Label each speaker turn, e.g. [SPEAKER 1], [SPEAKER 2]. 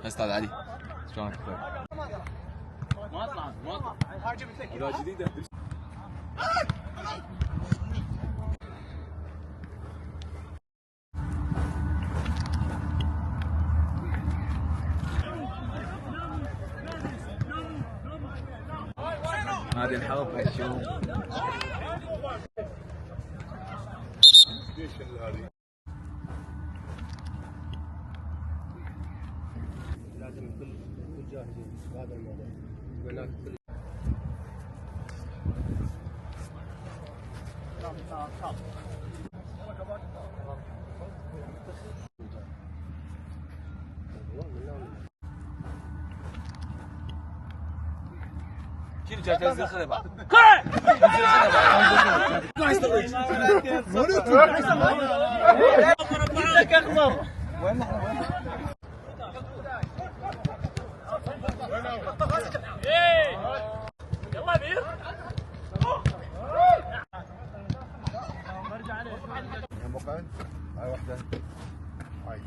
[SPEAKER 1] استاذ علي شلونك؟ ما اطلع اذا جديده هذه الحرب شوف
[SPEAKER 2] لازم الكل جاهزين بهذا الموضوع.
[SPEAKER 1] شنو جاي تنزل خلبة؟ ما يستوي وين يلا بير
[SPEAKER 3] هاي واحدة هاي